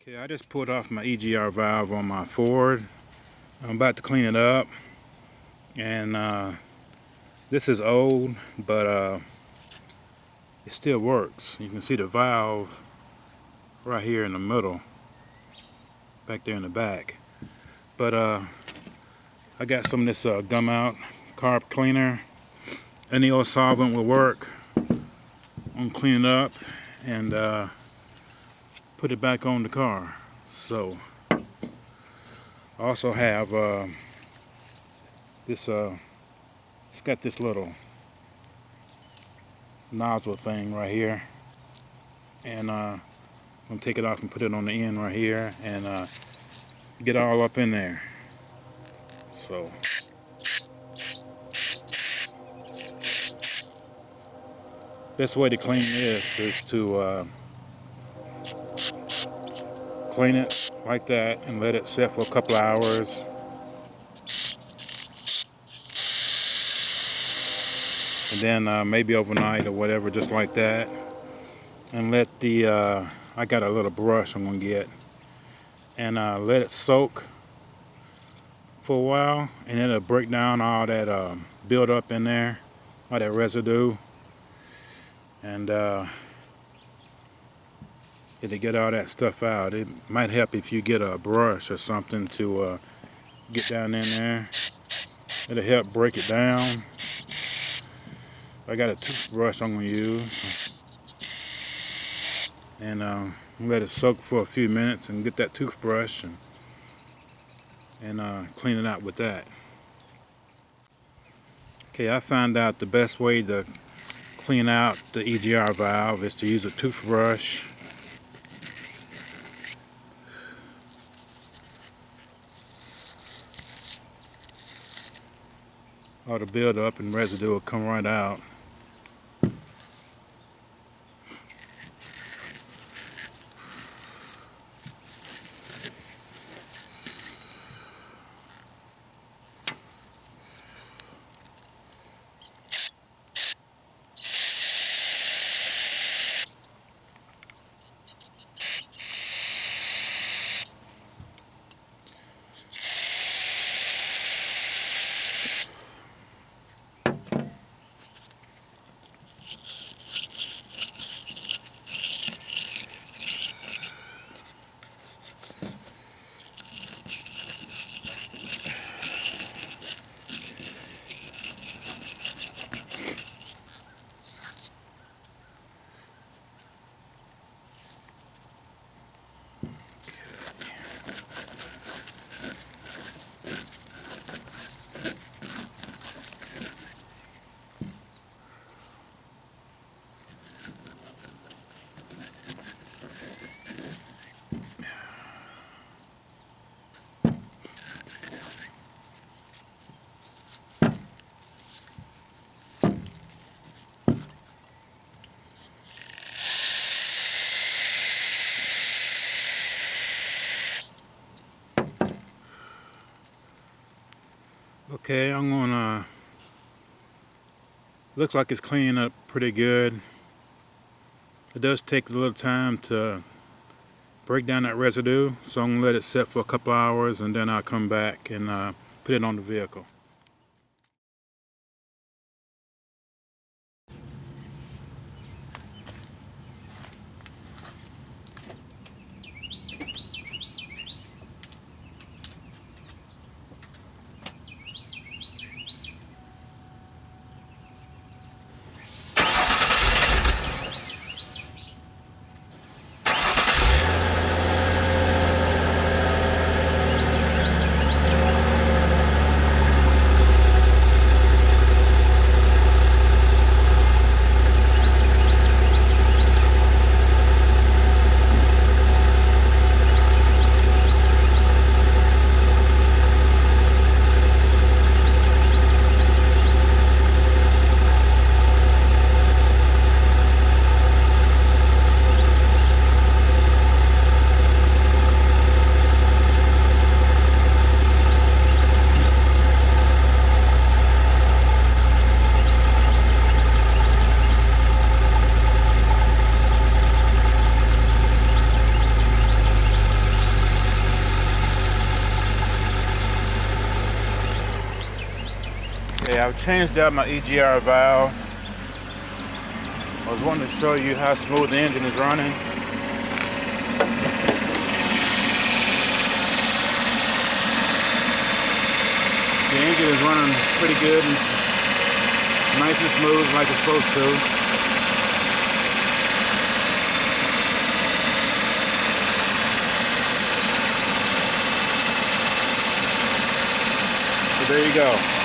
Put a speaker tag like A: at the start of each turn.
A: Okay, I just pulled off my EGR valve on my Ford. I'm about to clean it up, and this is old, but it still works. You can see the valve right here in the middle, back there in the back. But I got some of this gum out carb cleaner. Any old solvent will work. I'm gonna clean it up and put it back on the car. So I also have this it's got this little nozzle thing right here, and I'm gonna take it off and put it on the end right here and get all up in there. So best way to clean this is to clean it like that and let it sit for a couple of hours. And then maybe overnight or whatever, just like that. And let the, I got a little brush I'm gonna get, and let it soak for a while, and it'll break down all that buildup in there, all that residue. And it'll get all that stuff out. It might help if you get a brush or something to get down in there. It'll help break it down. I got a toothbrush I'm going to use. And let it soak for a few minutes and get that toothbrush and clean it out with that. Okay, I found out the best way to clean out the EGR valve is to use a toothbrush. All the buildup and residue will come right out. Okay, I'm gonna, looks like it's cleaning up pretty good. It does take a little time to break down that residue, so I'm gonna let it sit for a couple hours and then I'll come back and put it on the vehicle. I've changed out my EGR valve. I was wanting to show you how smooth the engine is running. The engine is running pretty good and nice and smooth like it's supposed to. So there you go.